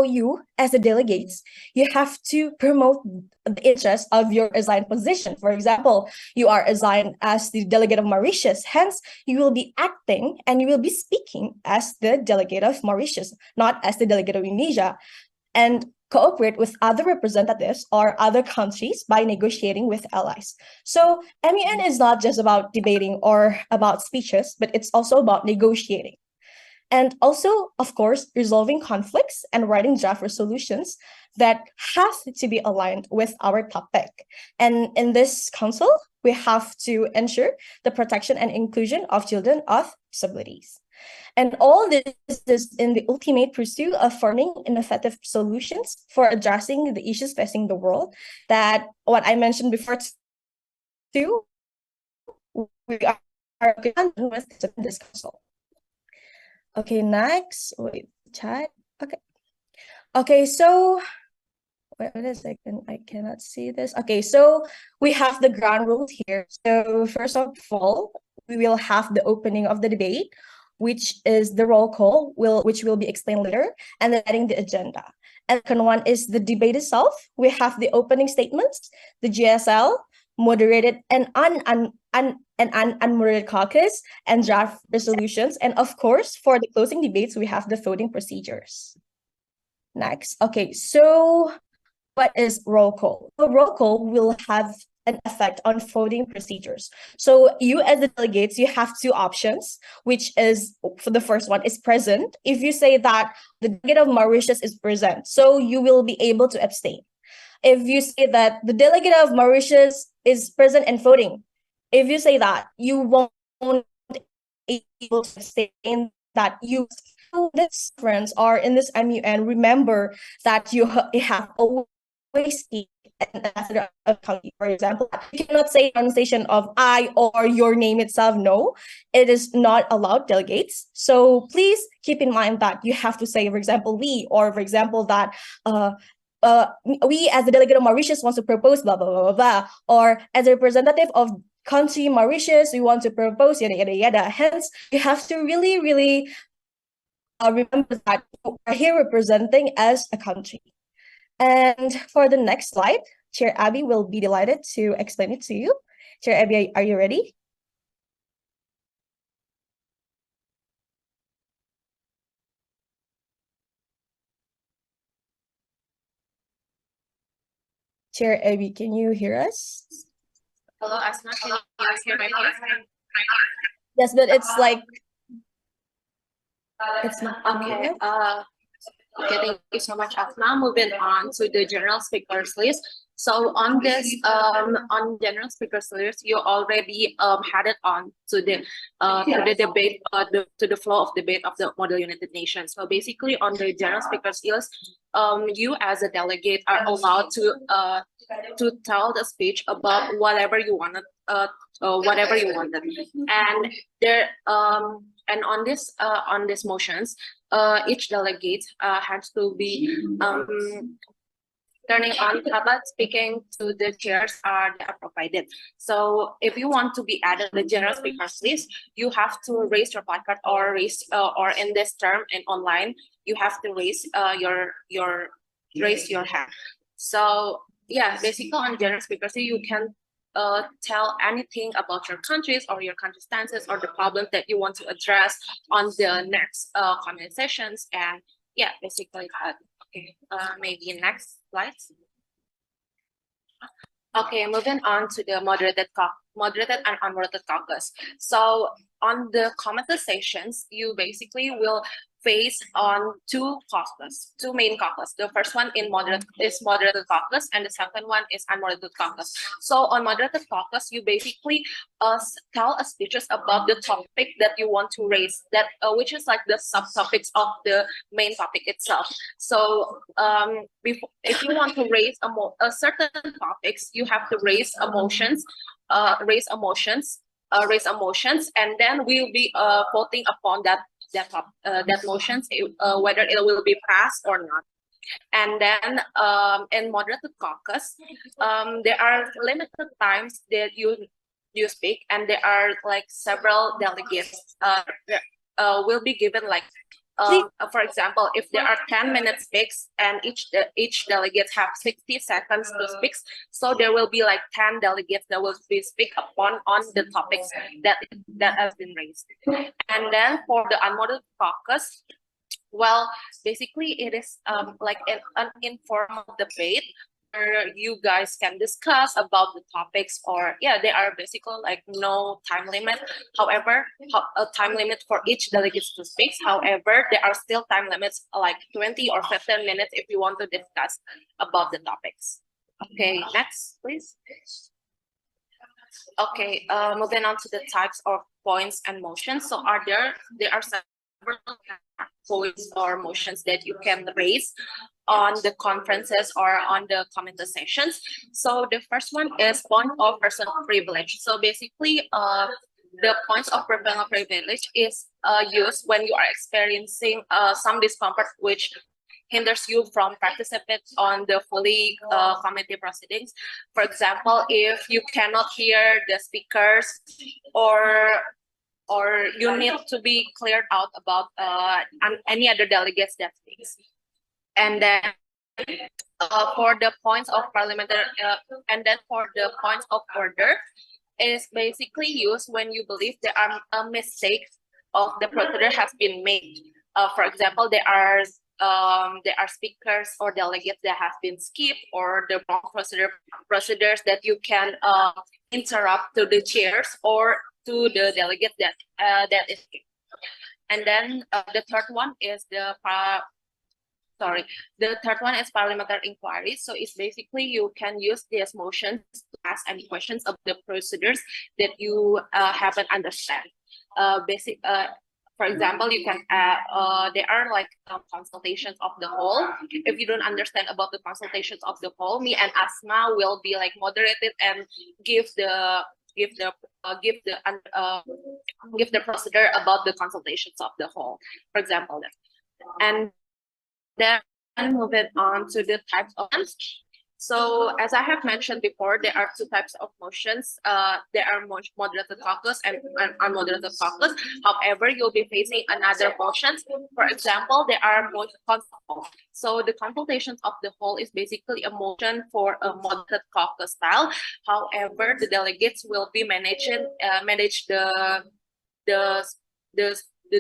So you, as the delegates, you have to promote the interest of your assigned position. For example, you are assigned as the delegate of Mauritius. Hence, you will be acting and you will be speaking as the delegate of Mauritius, not as the delegate of Indonesia. And cooperate with other representatives or other countries by negotiating with allies. So MUN is not just about debating or about speeches, but it's also about negotiating. And also, of course, resolving conflicts and writing draft resolutions that have to be aligned with our topic. And in this council, we have to ensure the protection and inclusion of children of disabilities. And all this is in the ultimate pursuit of forming innovative solutions for addressing the issues facing the world that what I mentioned before too, we are with this council. Okay, next, wait, chat. Okay, so wait a second, I cannot see this. Okay, so we have the ground rules here. So first of all, we will have the opening of the debate, which is the roll call, which will be explained later, and then adding the agenda. And the second one is the debate itself. We have the opening statements, the GSL, moderated and unmoderated caucus, and draft resolutions. And of course, for the closing debates, we have the voting procedures. Next, okay, so what is roll call? So roll call will have an effect on voting procedures. So you as the delegates, you have two options, which is, for the first one, is present. If you say that the delegate of Mauritius is present, so you will be able to abstain. If you say that the delegate of Mauritius is present and voting, if you say that, you won't be able to abstain, that you this friends are in this MUN, remember that you have always an ambassador of country. For example, you cannot say pronunciation of I or your name itself. No, it is not allowed, delegates. So please keep in mind that you have to say, for example, we, or for example, that we as the delegate of Mauritius wants to propose blah, blah, blah, blah, blah, or as a representative of country Mauritius, we want to propose yada, yada, yada. Hence, you have to really, really remember that you are here representing as a country. And for the next slide, Chair Abby will be delighted to explain it to you. Chair Abby, are you ready? Chair Abby, can you hear us? Hello, Asma, can you hear my voice? Yes, but it's like, it's not. Okay, okay, thank you so much, Asma. Moving on to the general speakers list. So on this on general speakers list, you already had it on to the debate, to the flow of debate of the Model United Nations. So basically, on the general speakers list, you as a delegate are allowed to tell the speech about whatever you wanted, and there and on this motions, each delegate has to be turning on tablet speaking to the chairs that are provided. So if you want to be added to the general speakers list, you have to raise your placard, or raise or in this term and online, you have to raise your hand. So yeah, basically on general speakers, you can tell anything about your countries or your country stances or the problems that you want to address on the next comment sessions. And yeah, basically that. Okay, maybe next slide. Okay, moving on to the moderated and unmoderated caucus. So on the comment sessions, you basically will face on two main caucus. The first one is moderated caucus, and the second one is unmoderated caucus. So on moderated caucus, you basically tell speeches about the topic that you want to raise, that which is like the subtopics of the main topic itself. So if you want to raise a certain topics, you have to raise emotions, and then we'll be voting upon that motions, whether it will be passed or not. And then in moderated caucus, there are limited times that you speak, and there are like several delegates will be given like For example, if there are 10 minute speaks and each delegate have 60 seconds to speak, so there will be like 10 delegates that will be speak upon on the topics that has been raised. And then for the unmoderated caucus, well, basically it is like an informal debate where you guys can discuss about the topics, or yeah, there are basically like no time limit. However, a time limit for each delegate to speak. However, there are still time limits like 20 or 15 minutes if you want to discuss about the topics. Okay, next, please. Okay, moving on to the types of points and motions. So there are several points or motions that you can raise on the conferences or on the committee sessions. So the first one is point of personal privilege. So basically, the points of personal privilege is used when you are experiencing some discomfort which hinders you from participating on the fully committee proceedings. For example, if you cannot hear the speakers, or you need to be cleared out about any other delegates that speaks. And then for the points of parliamentary, and then for the points of order, is basically used when you believe there are a mistake of the procedure has been made. For example, there are speakers or delegates that have been skipped, or the wrong procedures that you can interrupt to the chairs or to the delegate that is skipped. And then the third one is the third one is parliamentary inquiry. So it's basically you can use these motions to ask any questions of the procedures that you haven't understand. For example, you can there are like consultations of the whole. If you don't understand about the consultations of the whole, me and Asma will be like moderated and give the procedure about the consultations of the whole, for example. And then moving on to the types of motions. So as I have mentioned before, there are two types of motions. There are moderated caucus and unmoderated caucus. However, you'll be facing another motions. For example, there are consultations. So the consultations of the whole is basically a motion for a moderated caucus style. However, the delegates will be manage the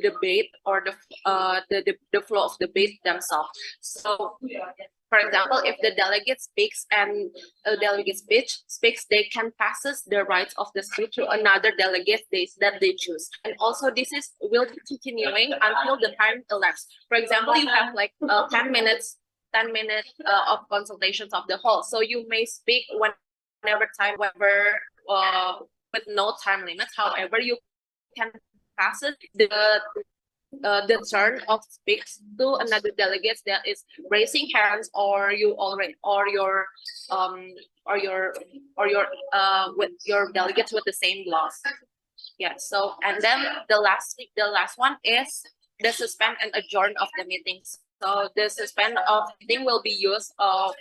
debate or the flow of debate themselves. So, for example, if the delegate speaks and a delegate speaks, they can passes the rights of the speech to another delegate that they choose. And also, this will be continuing until the time elapsed. For example, you have like 10 minutes of consultations of the whole. So you may speak whenever with no time limit. However, you can passes the turn of speaks to another delegate that is raising hands, or you already or your with your delegates with the same laws. Yeah. So and then the last one is the suspend and adjourn of the meetings. So the suspend of meeting will be used for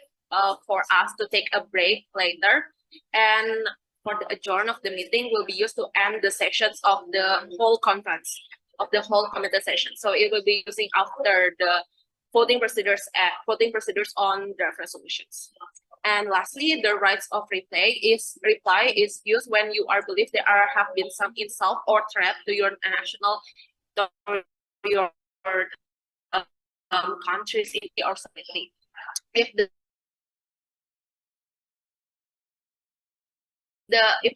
us to take a break later, and for the adjourn of the meeting will be used to end the sessions of the whole conference, of the whole committee session. So it will be using after the voting procedures on draft resolutions. And lastly, the rights of reply is used when you are believed there have been some insult or threat to your national, your country, city, or society. If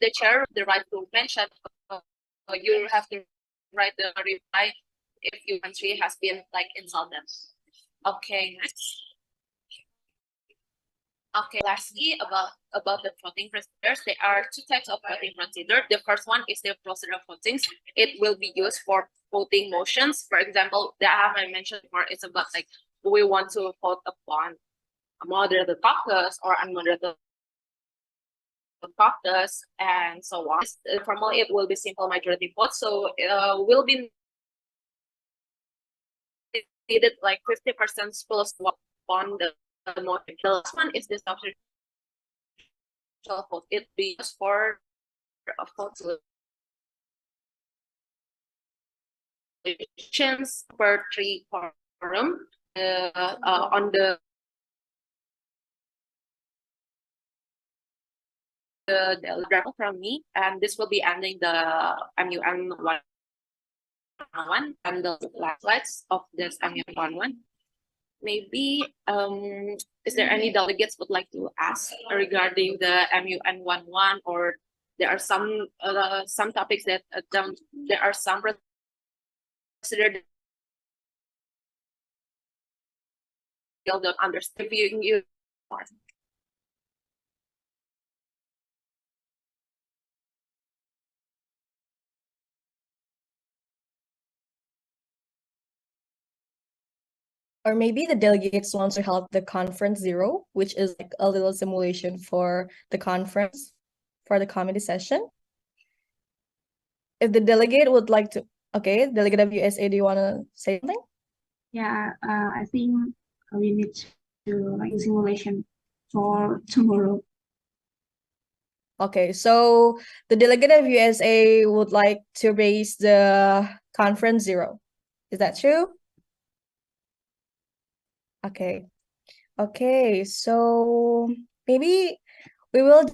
the chair the right to mention, you have to write the reply if your country has been like insulted. Okay, next. Okay, lastly, about the voting procedures, there are two types of voting procedure. The first one is the procedural votings. It will be used for voting motions. For example, that I mentioned before, it's about like we want to vote upon a moderated caucus or unmoderated caucus, and so on. Formally, it will be simple majority vote. So will be needed like 50% plus one on the motion. The last one is the substantial vote. It be used for a vote congratulations per 3 forum on the draft from me, and this will be ending the MUN 1 and the last slides of this MUN 1. Maybe is there any delegates would like to ask regarding the MUN 1 or there are some topics that there are some considered still don't understand you more. Or maybe the delegates want to help the conference 0, which is like a little simulation for the conference, for the committee session. If the delegate would like to, okay, delegate of USA, do you want to say something? Yeah, I think we need to like simulation for tomorrow. Okay, so the delegate of USA would like to raise the conference 0. Is that true? Okay. Okay, so maybe we will